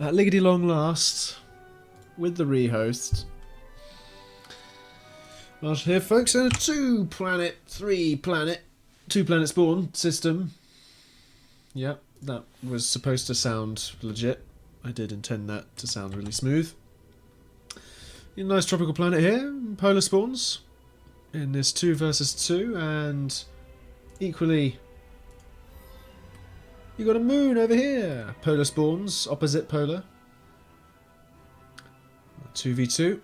at liggity long last, with the rehost. Well, here, folks, and a 2-planet, 3-planet, 2-planet spawn system. Yep, that was supposed to sound legit. I did intend that to sound really smooth. A nice tropical planet here, polar spawns in this 2 versus 2, and equally you got a moon over here. Polar spawns, opposite polar. 2v2.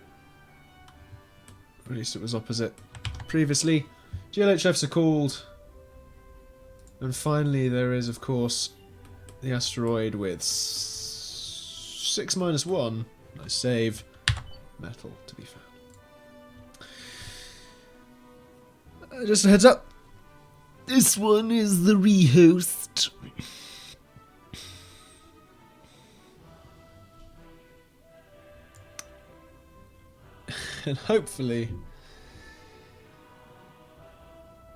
At least it was opposite previously. GLHFs are called. And finally there is, of course, the asteroid with 6-1. Nice save. Metal to be found. Just a heads up. This one is the rehost. And hopefully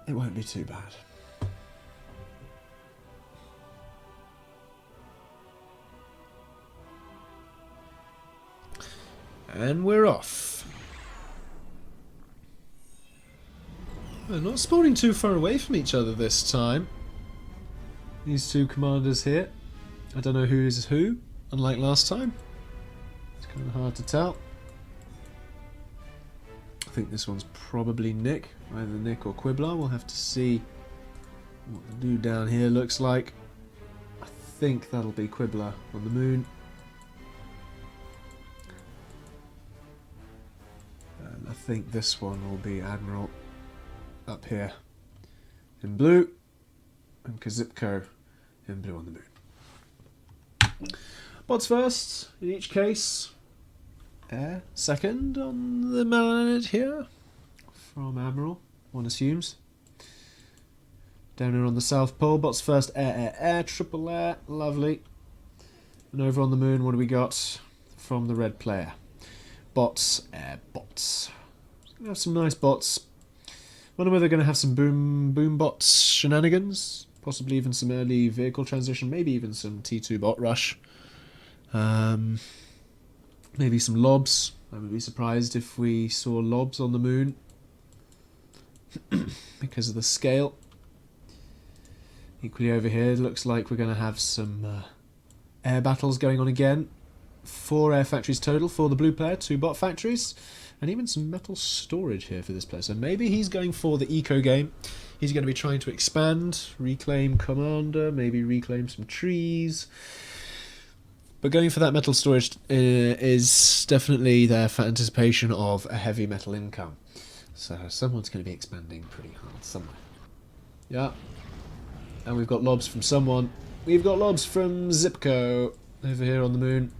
it won't be too bad. And we're off. We're not spawning too far away from each other this time. These two commanders here. I don't know who is who, unlike last time. It's kind of hard to tell. I think this one's probably Nick. Either Nick or Quiblah. We'll have to see what the dude down here looks like. I think that'll be Quiblah on the moon. And I think this one will be Admiral up here in blue, and Qzipco in blue on the moon. Bots first in each case. Air second on the planet here from Admiral, one assumes. Down here on the South Pole, bots first, air, triple air, lovely. And over on the moon, what do we got from the red player? Bots, air, bots. Gonna have some nice bots. Wonder whether they're going to have some boom bots shenanigans, possibly even some early vehicle transition, maybe even some T2 bot rush. Maybe some lobs. I would be surprised if we saw lobs on the moon because of the scale. Equally over here, it looks like we're going to have some air battles going on again. 4 air factories total for the blue player, 2 bot factories, and even some metal storage here for this player. So maybe he's going for the eco game. He's going to be trying to expand, reclaim commander, maybe reclaim some trees. But going for that metal storage is definitely there for anticipation of a heavy metal income. So someone's going to be expanding pretty hard somewhere. Yeah. And we've got lobs from someone. We've got lobs from Qzipco over here on the moon.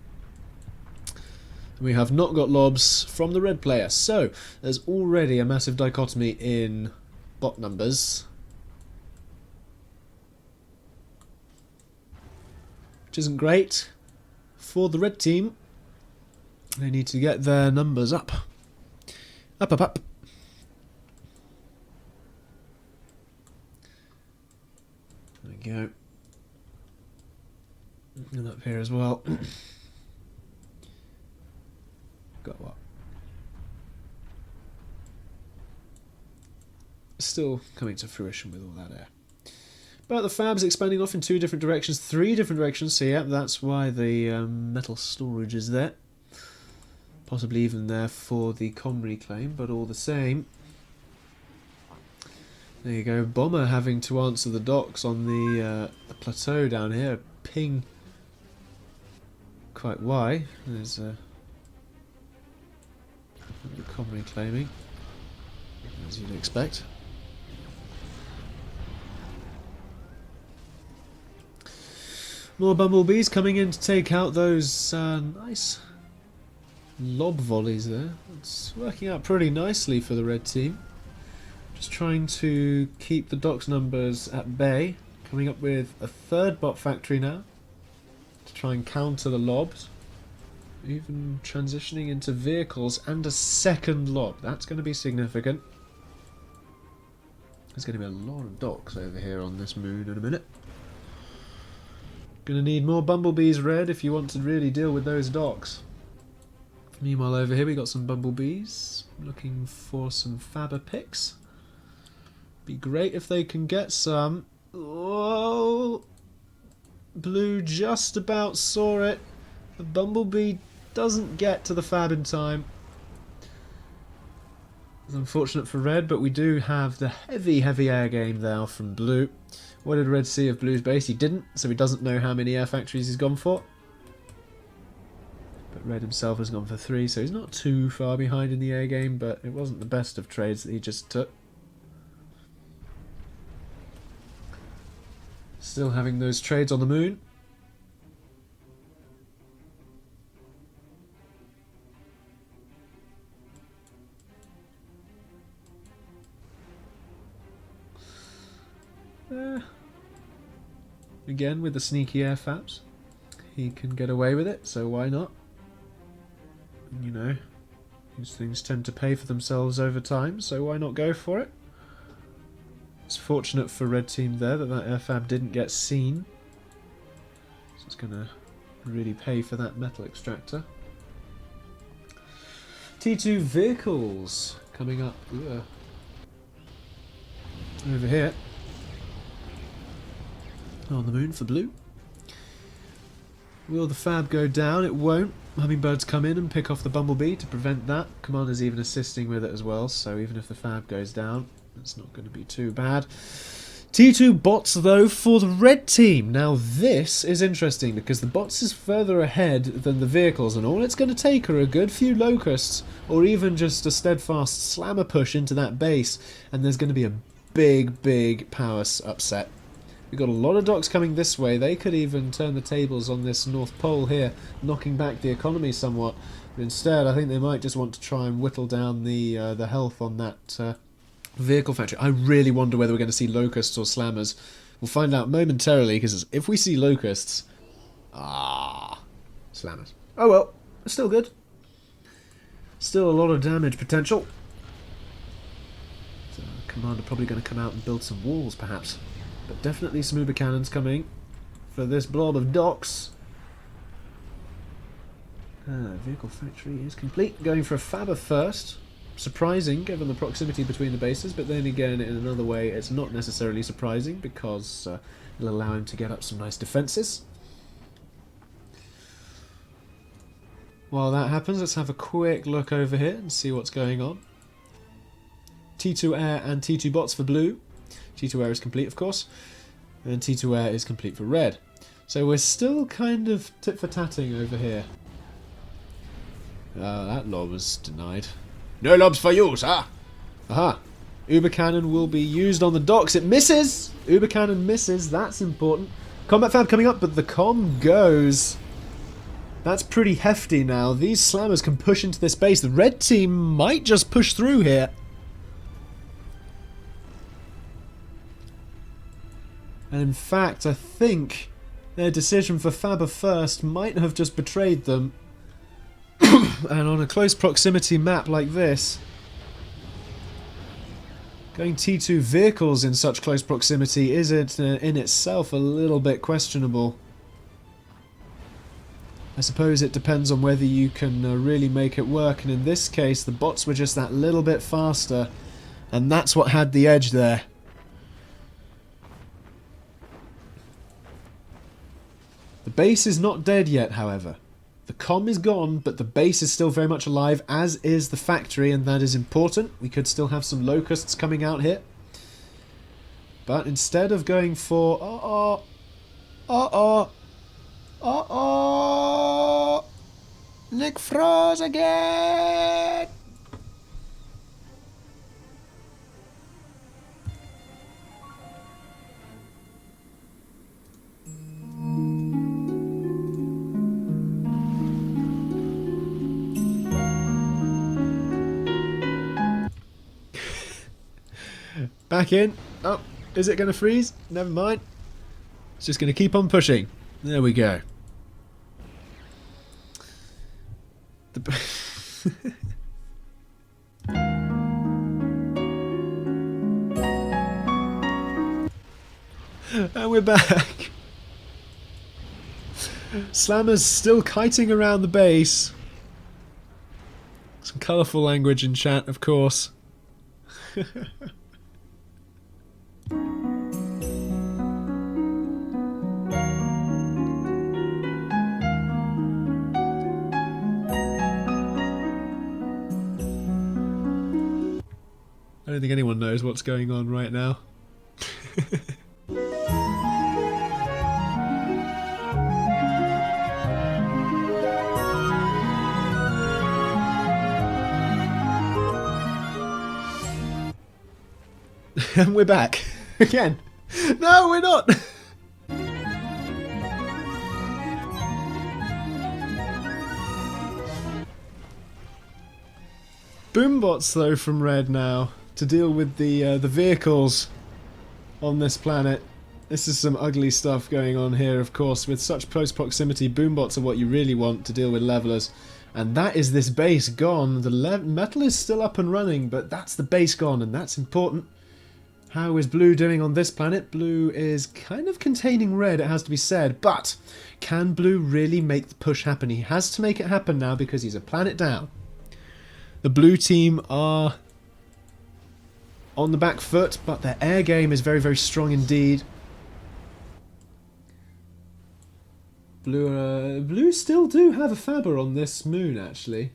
And we have not got lobs from the red player. So there's already a massive dichotomy in bot numbers, which isn't great for the red team. They need to get their numbers up. Up. There we go. And up here as well. Got what? Still coming to fruition with all that air. But the fab's expanding off in 2 different directions, 3 different directions, so yeah, that's why the metal storage is there. Possibly even there for the com reclaim, but all the same. There you go, Bomber having to answer the docks on the plateau down here. Ping quite why. There's the com reclaiming, as you'd expect. More bumblebees coming in to take out those nice lob volleys there. It's working out pretty nicely for the red team. Just trying to keep the docks numbers at bay. Coming up with a 3rd bot factory now to try and counter the lobs. Even transitioning into vehicles and a 2nd lob. That's going to be significant. There's going to be a lot of docks over here on this moon in a minute. Gonna need more bumblebees, Red, if you want to really deal with those docks. Meanwhile, over here we got some bumblebees looking for some fabber picks. Be great if they can get some. Oh, Blue just about saw it. The bumblebee doesn't get to the fab in time. It's unfortunate for Red, but we do have the heavy air game now from Blue. What did Red see of Blue's base? He didn't, so he doesn't know how many air factories he's gone for. But Red himself has gone for 3, so he's not too far behind in the air game, but it wasn't the best of trades that he just took. Still having those trades on the moon. Again, with the sneaky air fabs, he can get away with it, so why not? You know, these things tend to pay for themselves over time, so why not go for it? It's fortunate for Red Team there that that air fab didn't get seen. So it's going to really pay for that metal extractor. T2 vehicles coming up over here. On the moon for Blue. Will the fab go down? It won't. Hummingbirds come in and pick off the bumblebee to prevent that. Commander's even assisting with it as well, so even if the fab goes down, it's not going to be too bad. T2 bots, though, for the Red Team. Now, this is interesting because the bots is further ahead than the vehicles, and all it's going to take are a good few locusts, or even just a steadfast slammer push into that base, and there's going to be a big power upset. We've got a lot of docks coming this way. They could even turn the tables on this North Pole here, knocking back the economy somewhat. But instead, I think they might just want to try and whittle down the health on that vehicle factory. I really wonder whether we're going to see locusts or slammers. We'll find out momentarily, because if we see locusts... slammers. Oh well, it's still good. Still a lot of damage potential. So, Commander probably going to come out and build some walls, perhaps. But definitely some uber cannons coming for this blob of docks. Vehicle factory is complete. Going for a fabber first. Surprising given the proximity between the bases, but then again in another way it's not necessarily surprising because it'll allow him to get up some nice defences. While that happens, let's have a quick look over here and see what's going on. T2 air and T2 bots for Blue. T2 air is complete, of course, and T2 air is complete for Red. So we're still kind of tit-for-tatting over here. That lob was denied. No lobs for you, sir! Aha! Uber cannon will be used on the docks. It misses! Uber cannon misses, that's important. Combat fab coming up, but the comm goes. That's pretty hefty now. These slammers can push into this base. The Red Team might just push through here. And in fact, I think their decision for fabber first might have just betrayed them. And on a close proximity map like this, going T2 vehicles in such close proximity is in itself a little bit questionable. I suppose it depends on whether you can really make it work, and in this case the bots were just that little bit faster, and that's what had the edge there. The base is not dead yet, however. The comm is gone, but the base is still very much alive, as is the factory, and that is important. We could still have some locusts coming out here. But instead of going for... Nick froze again! Back in. Oh, is it going to freeze? Never mind. It's just going to keep on pushing. There we go. And we're back. Slammer's still kiting around the base. Some colourful language in chat, of course. I don't think anyone knows what's going on right now. And we're back. Again. No, we're not! Boombots, though, from Red now, to deal with the vehicles on this planet. This is some ugly stuff going on here, of course. With such close proximity, boombots are what you really want to deal with levelers. And that is this base gone. The metal is still up and running, but that's the base gone, and that's important. How is Blue doing on this planet? Blue is kind of containing Red, it has to be said, but can Blue really make the push happen? He has to make it happen now because he's a planet down. The Blue team are on the back foot, but their air game is very, very strong indeed. Blue still do have a Fabber on this moon, actually.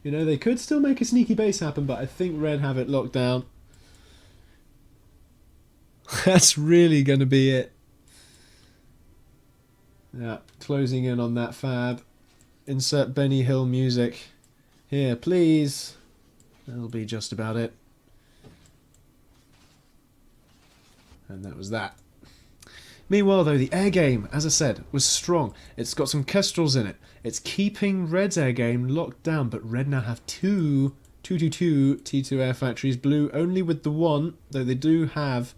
You know, they could still make a sneaky base happen, but I think Red have it locked down. That's really going to be it. Yeah, closing in on that Fab. Insert Benny Hill music. Here, please. That'll be just about it. And that was that. Meanwhile, though, the air game, as I said, was strong. It's got some Kestrels in it. It's keeping Red's air game locked down, but Red now have two T2 air factories. Blue only with the one, though they do have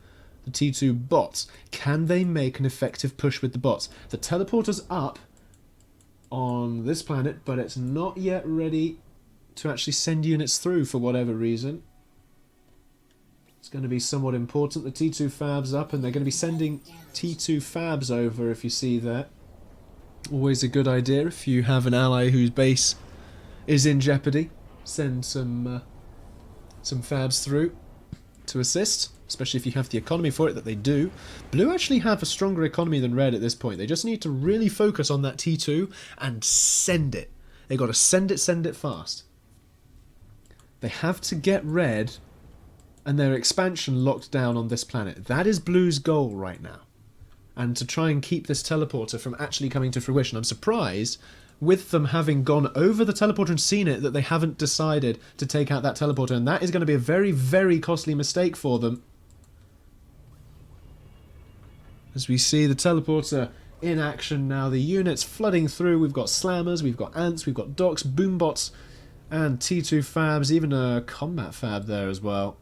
the T2 bots. Can they make an effective push with the bots? The teleporter's up on this planet, but it's not yet ready to actually send units through for whatever reason. It's going to be somewhat important. The T2 Fab's up, and they're going to be sending T2 Fabs over, if you see that. Always a good idea if you have an ally whose base is in jeopardy. Send some Fabs through to assist, especially if you have the economy for it, that they do. Blue actually have a stronger economy than Red at this point. They just need to really focus on that T2 and send it. They've got to send it fast. They have to get Red and their expansion locked down on this planet. That is Blue's goal right now. And to try and keep this teleporter from actually coming to fruition. I'm surprised, with them having gone over the teleporter and seen it, that they haven't decided to take out that teleporter. And that is going to be a very, very costly mistake for them. As we see the teleporter in action now, the units flooding through. We've got Slammers, we've got Ants, we've got Docks, Boombots, and T2 Fabs, even a combat Fab there as well.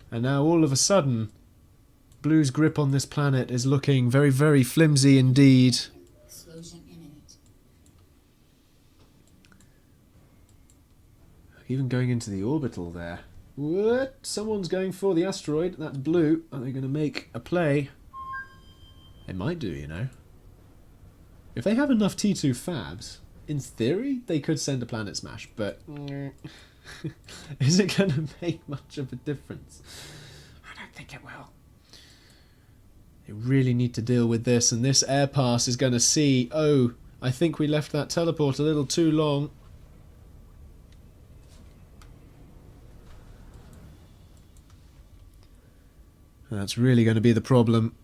And now all of a sudden, Blue's grip on this planet is looking very, very flimsy indeed. Explosion imminent. Even going into the orbital there. What? Someone's going for the asteroid. That's Blue. Are they going to make a play? They might do, you know. If they have enough T2 Fabs, in theory, they could send a planet smash, but is it going to make much of a difference? I don't think it will. They really need to deal with this, and this air pass is going to see, oh, I think we left that teleport a little too long. And that's really going to be the problem.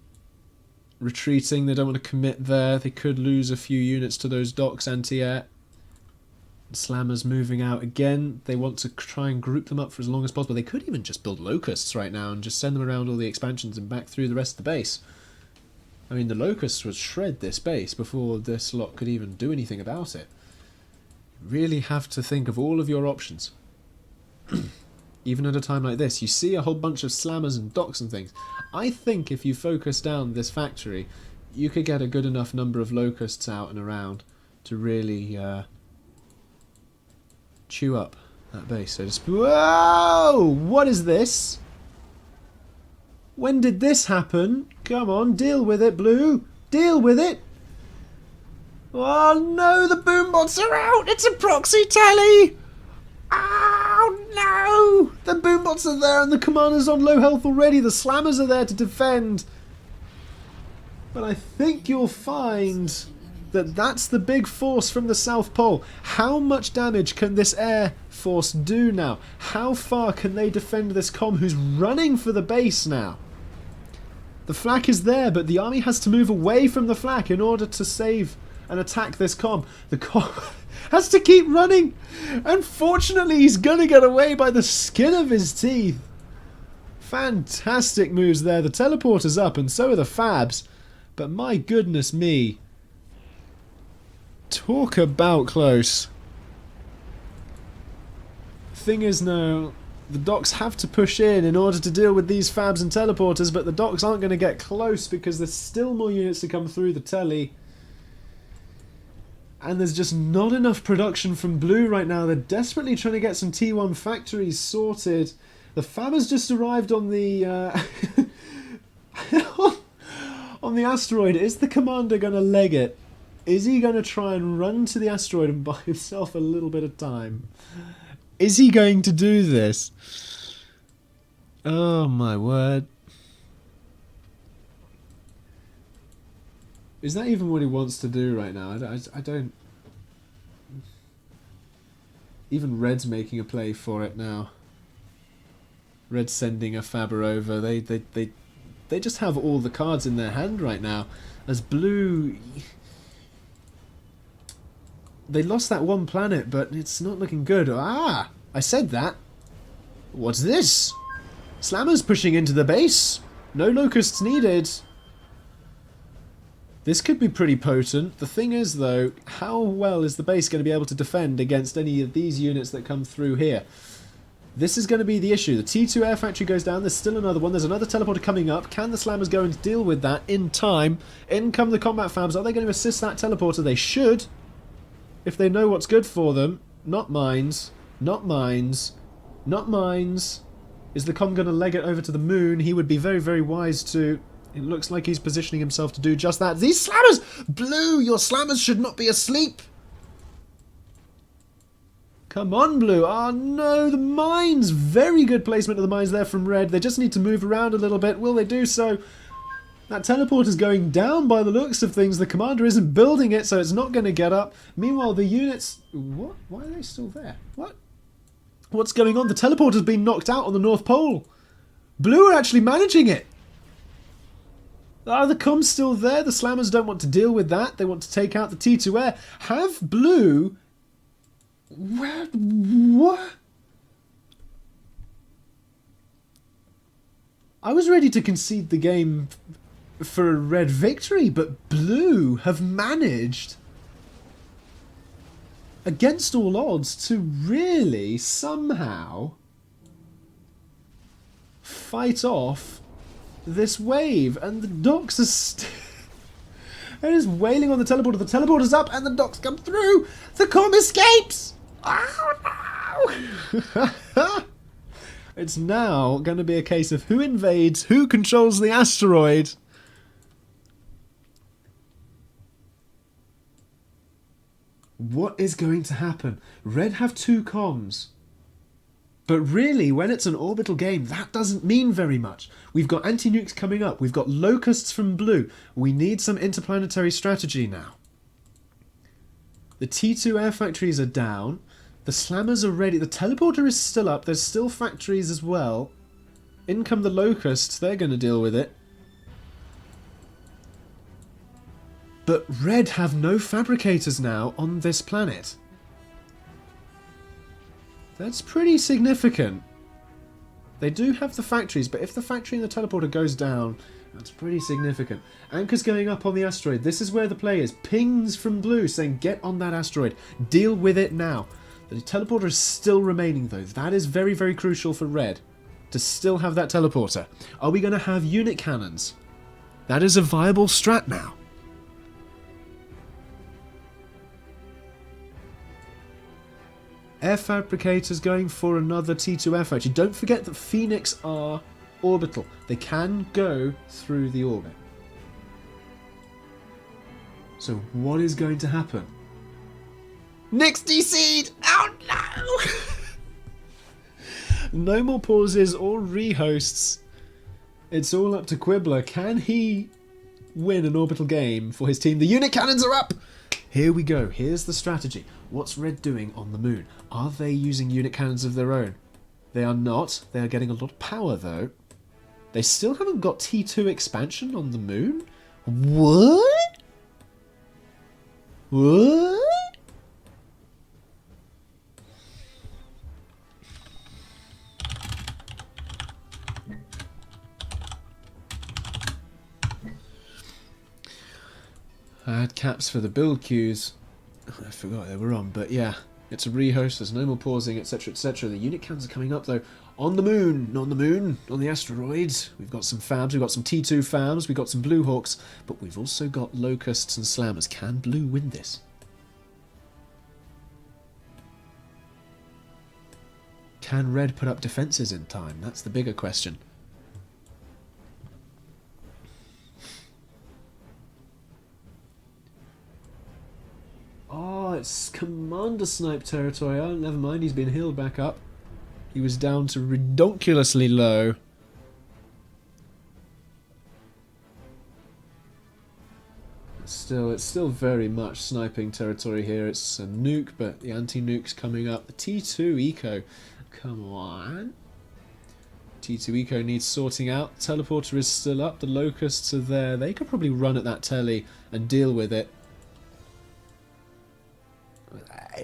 Retreating, they don't want to commit there. They could lose a few units to those docks anti-air. Slammers moving out again. They want to try and group them up for as long as possible. They could even just build locusts right now and just send them around all the expansions and back through the rest of the base. I mean, the locusts would shred this base before this lot could even do anything about it. You really have to think of all of your options. Even at a time like this, you see a whole bunch of slammers and docks and things. I think if you focus down this factory, you could get a good enough number of locusts out and around to really chew up that base. So just, whoa! What is this? When did this happen? Come on, deal with it, Blue. Deal with it. Oh no, the boombots are out! It's a proxy tally! Oh no! The boombots are there and the commander's on low health already. The slammers are there to defend. But I think you'll find that that's the big force from the South Pole. How much damage can this air force do now? How far can they defend this comm who's running for the base now? The flak is there, but the army has to move away from the flak in order to save and attack this comm. The comm has to keep running. Unfortunately, he's going to get away by the skin of his teeth. Fantastic moves there. The teleporter's up and so are the fabs. But my goodness me. Talk about close. Thing is now, the docks have to push in order to deal with these fabs and teleporters, but the docks aren't going to get close because there's still more units to come through the telly. And there's just not enough production from Blue right now. They're desperately trying to get some T1 factories sorted. The fab has just arrived on the on the asteroid. Is the commander going to leg it? Is he going to try and run to the asteroid and buy himself a little bit of time? Is he going to do this? Oh my word. Is that even what he wants to do right now? I don't... Even Red's making a play for it now. Red's sending a Faber over. They just have all the cards in their hand right now. As Blue... They lost that one planet, but it's not looking good. Ah! I said that. What's this? Slammer's pushing into the base. No locusts needed. This could be pretty potent. The thing is, though, how well is the base going to be able to defend against any of these units that come through here? This is going to be the issue. The T2 air factory goes down. There's still another one. There's another teleporter coming up. Can the Slammers go and deal with that in time? In come the combat fabs. Are they going to assist that teleporter? They should. If they know what's good for them. Not mines. Not mines. Not mines. Is the comm going to leg it over to the moon? He would be very, very wise to... It looks like he's positioning himself to do just that. These slammers! Blue, your slammers should not be asleep! Come on, Blue. Oh, no, the mines! Very good placement of the mines there from Red. They just need to move around a little bit. Will they do so? That teleporter's going down by the looks of things. The commander isn't building it, so it's not going to get up. Meanwhile, the units... What? Why are they still there? What? What's going on? The teleporter's been knocked out on the North Pole. Blue are actually managing it. Ah, the comm's still there. The Slammers don't want to deal with that. They want to take out the T2 air. Have Blue... What? I was ready to concede the game for a Red victory, but Blue have managed, against all odds, to really somehow fight off this wave, and the docks are it is wailing on the teleporter. The teleporter's up and the docks come through. The comm escapes. Oh no! It's now going to be a case of who invades, who controls the asteroid. What is going to happen? Red have 2 comms. But really, when it's an orbital game, that doesn't mean very much. We've got anti-nukes coming up. We've got locusts from Blue. We need some interplanetary strategy now. The T2 air factories are down. The slammers are ready. The teleporter is still up. There's still factories as well. In come the locusts. They're going to deal with it. But Red have no fabricators now on this planet. That's pretty significant. They do have the factories, but if the factory and the teleporter goes down, that's pretty significant. Anchor's going up on the asteroid. This is where the play is. Pings from Blue saying, get on that asteroid. Deal with it now. The teleporter is still remaining, though. That is very, very crucial for Red, to still have that teleporter. Are we going to have unit cannons? That is a viable strat now. Air fabricators going for another T2 air factory. Don't forget that Phoenix are orbital. They can go through the orbit. So what is going to happen? Nick's DC'd! Oh no! No more pauses or rehosts. It's all up to Quiblah. Can he win an orbital game for his team? The unit cannons are up! Here we go. Here's the strategy. What's Red doing on the moon? Are they using unit cannons of their own? They are not. They are getting a lot of power, though. They still haven't got T2 expansion on the moon? What? What? I had caps for the build queues. I forgot they were on, but yeah. It's a rehost, there's no more pausing, etc, etc. The unit cannons are coming up though. On the moon, not on the moon, on the asteroid. We've got some fabs, we've got some T2 fabs, we've got some Blue Hawks, but we've also got locusts and slammers. Can Blue win this? Can Red put up defences in time? That's the bigger question. Oh, it's Commander Snipe territory. Oh, never mind, he's been healed back up. He was down to redonkulously low. It's still very much sniping territory here. It's a nuke, but the anti-nuke's coming up. The T2 Eco. Come on. T2 Eco needs sorting out. Teleporter is still up. The locusts are there. They could probably run at that telly and deal with it.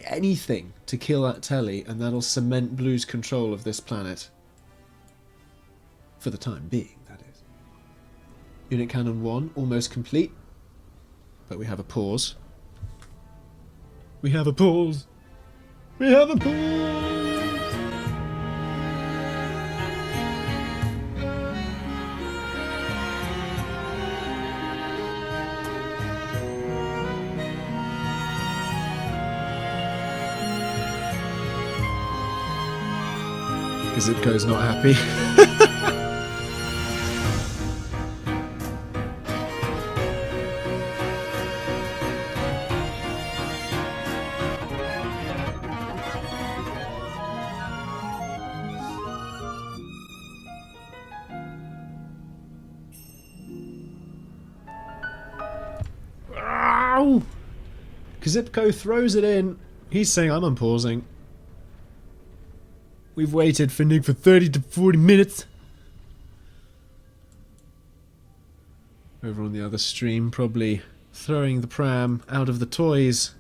Anything to kill that telly, and that'll cement Blue's control of this planet. For the time being, that is. Unit Cannon 1, almost complete. But we have a pause. We have a pause! We have a pause! Qzipco's not happy. Ow! Qzipco throws it in. He's saying, I'm unpausing. We've waited for Nick for 30 to 40 minutes. Over on the other stream, probably throwing the pram out of the toys.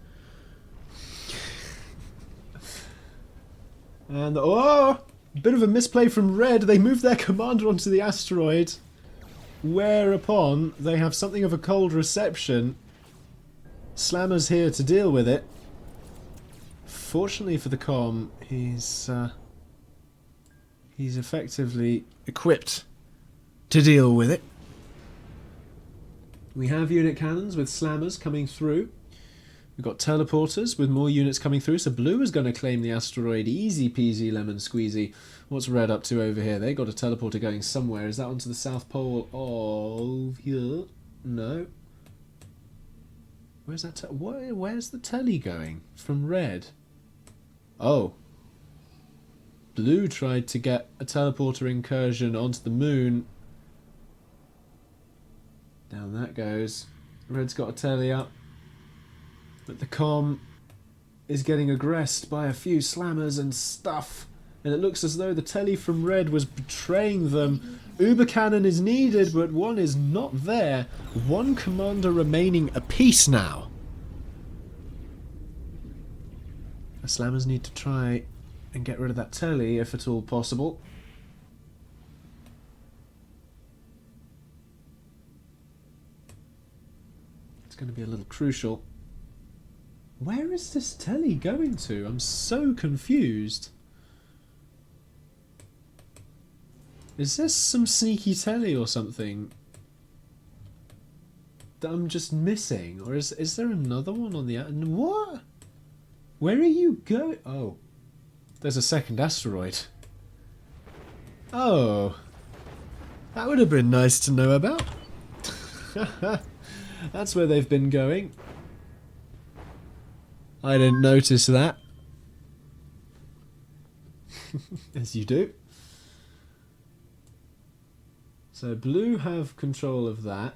And, oh! A bit of a misplay from Red. They moved their commander onto the asteroid. Whereupon, they have something of a cold reception. Slammer's here to deal with it. Fortunately for the comm, he's effectively equipped to deal with it. We have unit cannons with slammers coming through. We've got teleporters with more units coming through, so Blue is going to claim the asteroid. Easy peasy lemon squeezy. What's Red up to over here? They got a teleporter going somewhere. Is that onto the south pole of here? No. Where's that? Where's the telly going from Red? Oh. Blue tried to get a teleporter incursion onto the moon. Down that goes. Red's got a telly up. But the comm is getting aggressed by a few slammers and stuff. And it looks as though the telly from Red was betraying them. Uber cannon is needed, but one is not there. One commander remaining apiece now. The slammers need to try and get rid of that telly, if at all possible. It's going to be a little crucial. Where is this telly going to? I'm so confused. Is this some sneaky telly or something that I'm just missing? Or is there another one on the... What? Where are you going? Oh. There's a second asteroid. Oh. That would have been nice to know about. That's where they've been going. I didn't notice that. As you do. So blue have control of that.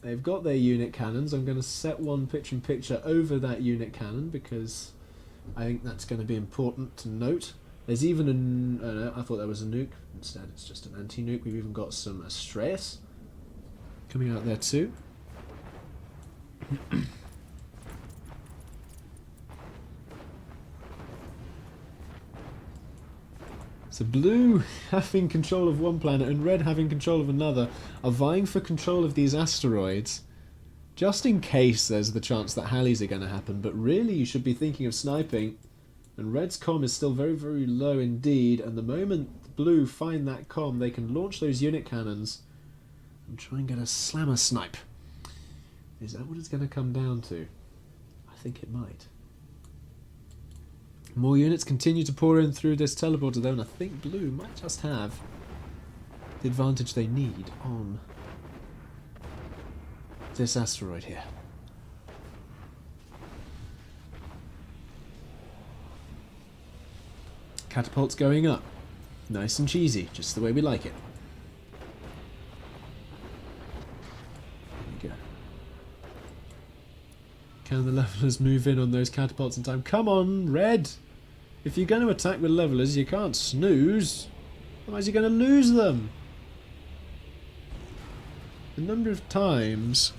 They've got their unit cannons. I'm going to set one picture-in-picture over that unit cannon because I think that's going to be important to note. There's even I thought there was a nuke. Instead, it's just an anti-nuke. We've even got some Asteroid coming out there too. So blue having control of one planet and red having control of another are vying for control of these asteroids, just in case there's the chance that Halleys are going to happen. But really you should be thinking of sniping, and red's comm is still very, very low indeed, and the moment blue find that comm they can launch those unit cannons and try and get a slammer snipe. Is that what it's going to come down to? I think it might. More units continue to pour in through this teleporter though, and I think blue might just have the advantage they need on this asteroid here. Catapults going up. Nice and cheesy, just the way we like it. There we go. Can the levelers move in on those catapults in time? Come on, red! If you're going to attack with levelers, you can't snooze. Otherwise you're going to lose them. The number of times...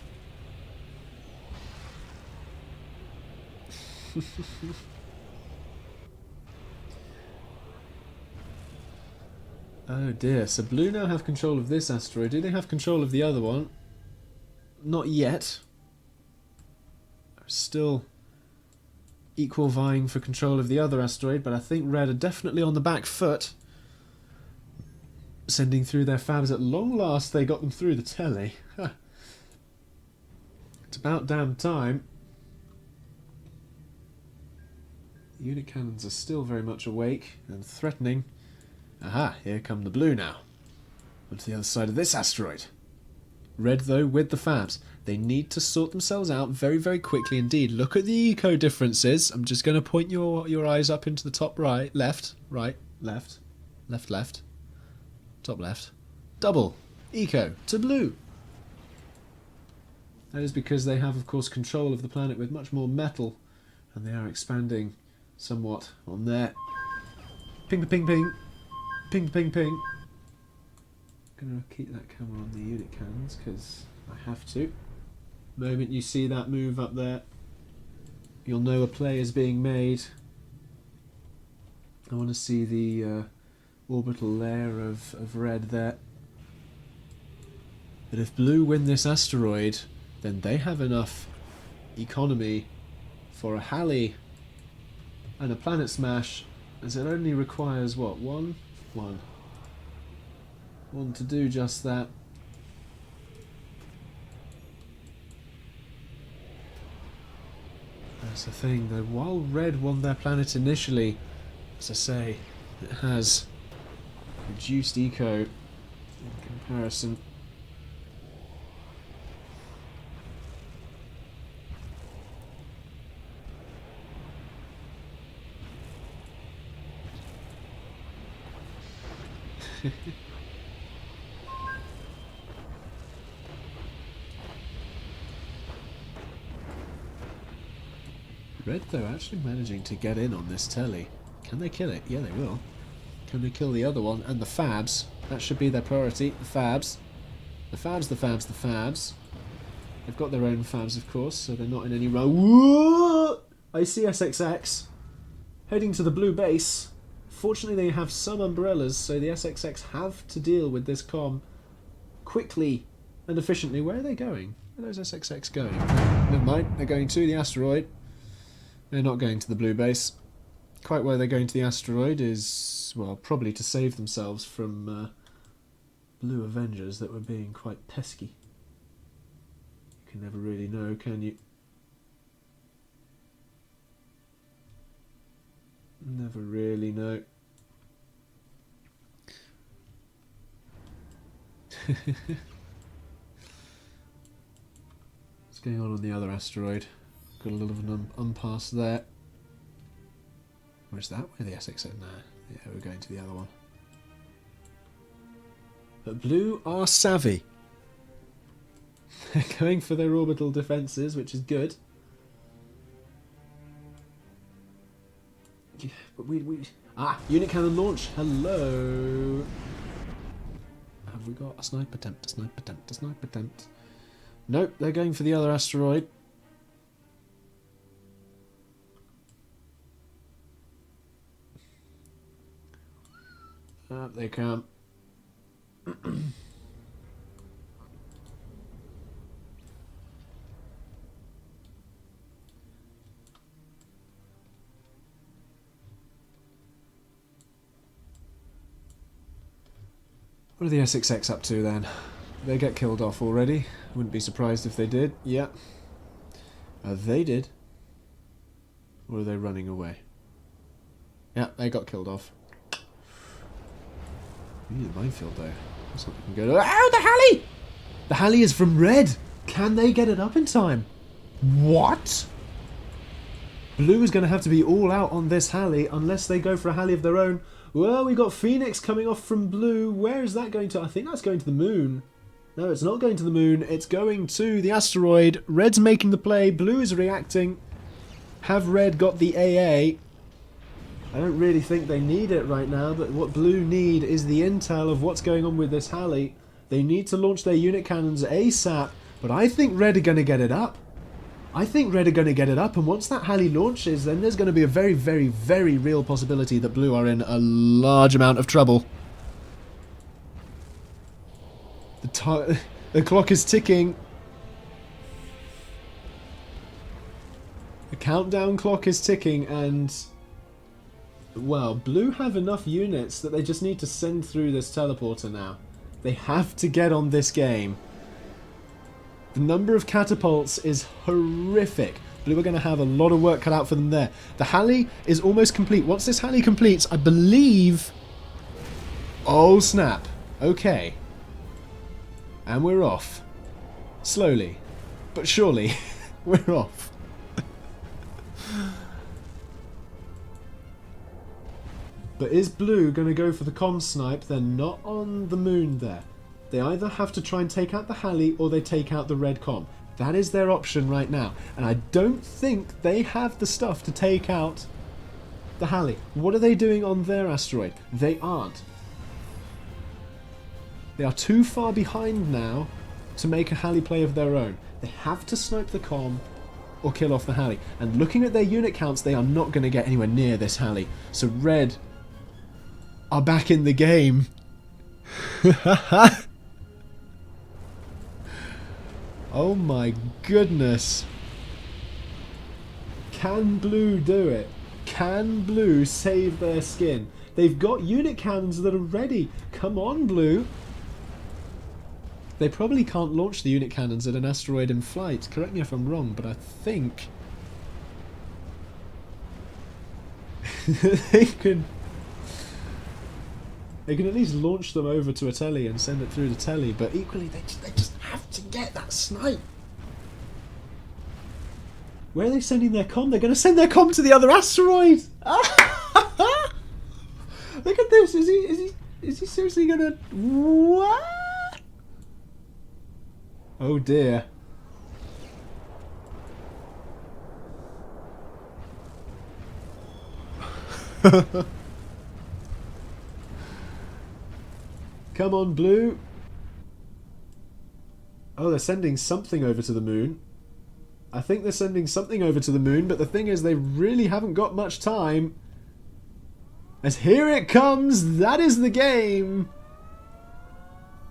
Oh dear, so blue now have control of this asteroid. Do they have control of the other one? Not yet. Still equal vying for control of the other asteroid, but I think red are definitely on the back foot. Sending through their fabs. At long last they got them through the telly. It's about damn time. The unit cannons are still very much awake and threatening. Aha, here come the blue now. Onto the other side of this asteroid. Red, though, with the fabs. They need to sort themselves out very, very quickly indeed. Look at the eco differences. I'm just going to point your eyes up into the top right, left, left, top left. Double eco to blue. That is because they have, of course, control of the planet with much more metal, and they are expanding somewhat on there. Ping, ping, ping. Ping, ping, ping. Gonna keep that camera on the unit cannons because I have to. The moment you see that move up there, you'll know a play is being made. I want to see the orbital layer of red there. But if blue win this asteroid, then they have enough economy for a Halley and a planet smash, as it only requires what, one to do just that. That's the thing though, while red won their planet initially, as I say, it has reduced eco in comparison. Red, though, actually managing to get in on this telly. Can they kill it? Yeah, they will. Can they kill the other one? And the fabs. That should be their priority. The fabs. The fabs, the fabs, the fabs. They've got their own fabs, of course, so they're not in any row. Whoa! I see SXX. Heading to the blue base. Fortunately, they have some umbrellas, so the SXX have to deal with this comm quickly and efficiently. Where are they going? Where are those SXX going? Never mind, they're going to the asteroid. They're not going to the blue base. Quite where they're going to the asteroid is, well, probably to save themselves from blue Avengers that were being quite pesky. You can never really know, can you? Never really know. What's going on the other asteroid? Got a little of an unpass there. Or is that where the SX is now? Yeah, we're going to the other one. But blue are savvy. They're going for their orbital defences, which is good. Yeah, but unit cannon launch. Hello. Have we got a snipe attempt? A snipe attempt? A snipe attempt? Nope, they're going for the other asteroid. Up they come. What are the SXX up to then? They get killed off already. Wouldn't be surprised if they did. Yeah. They did. Or are they running away? Yeah, they got killed off. We need a minefield though. That's not looking good. Oh, the Halley! The Halley is from red! Can they get it up in time? What? Blue is going to have to be all out on this Halley unless they go for a Halley of their own. Well, we got Phoenix coming off from blue. Where is that going to? I think that's going to the moon. No, it's not going to the moon. It's going to the asteroid. Red's making the play. Blue is reacting. Have red got the AA? I don't really think they need it right now, but what blue need is the intel of what's going on with this Halley. They need to launch their unit cannons ASAP, but I think red are going to get it up. I think red are going to get it up, and once that Halley launches, then there's going to be a very, very, very real possibility that blue are in a large amount of trouble. The clock is ticking. The countdown clock is ticking, and well, blue have enough units that they just need to send through this teleporter now. They have to get on this game. The number of catapults is horrific. Blue are going to have a lot of work cut out for them there. The Halley is almost complete. Once this Halley completes, I believe... Oh, snap. Okay. And we're off. Slowly. But surely. We're off. But is blue going to go for the comm snipe? They're not on the moon there. They either have to try and take out the Halley or they take out the red comm. That is their option right now. And I don't think they have the stuff to take out the Halley. What are they doing on their asteroid? They aren't. They are too far behind now to make a Halley play of their own. They have to snipe the comm or kill off the Halley. And looking at their unit counts, they are not going to get anywhere near this Halley. So red are back in the game. Oh my goodness. Can blue do it? Can blue save their skin? They've got unit cannons that are ready. Come on, blue. They probably can't launch the unit cannons at an asteroid in flight. Correct me if I'm wrong, but I think they can at least launch them over to a telly and send it through the telly, but equally they just have to get that snipe. Where are they sending their comm? They're going to send their comm to the other asteroid! Look at this! Is he seriously going to... What? Oh dear. Come on, blue. Oh, they're sending something over to the moon. I think they're sending something over to the moon, but the thing is they really haven't got much time. As here it comes, that is the game.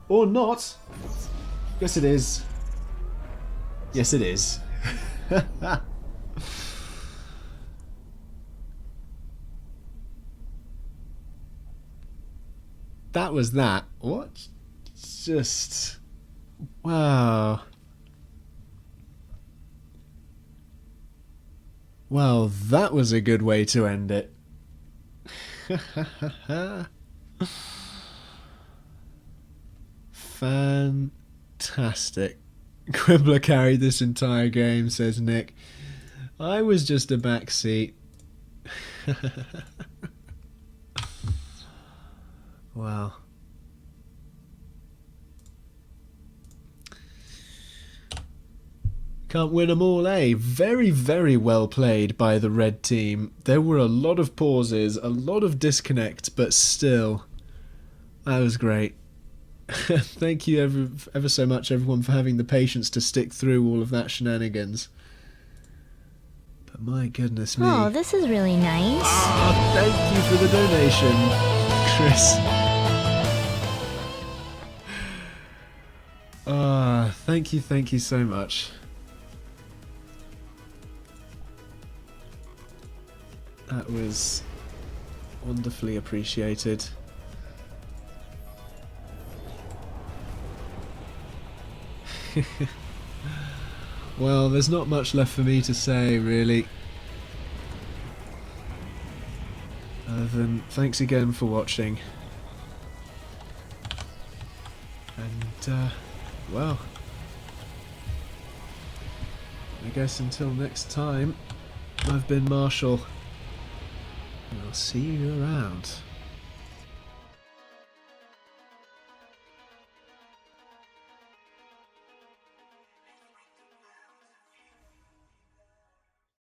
Or not. Yes, it is. Yes, it is. That was that. What? Just... Wow. Well, that was a good way to end it. Fantastic. Quiblah carried this entire game, says Nick. I was just a backseat. Wow. Can't win them all, eh? Very, very well played by the red team. There were a lot of pauses, a lot of disconnect, but still, that was great. Thank you ever so much, everyone, for having the patience to stick through all of that shenanigans. But my goodness me. Oh, this is really nice. Ah, thank you for the donation, Chris. Ah, thank you so much. That was wonderfully appreciated. Well, there's not much left for me to say, really. Other than thanks again for watching. And, well, I guess until next time, I've been Marshall. And I'll see you around.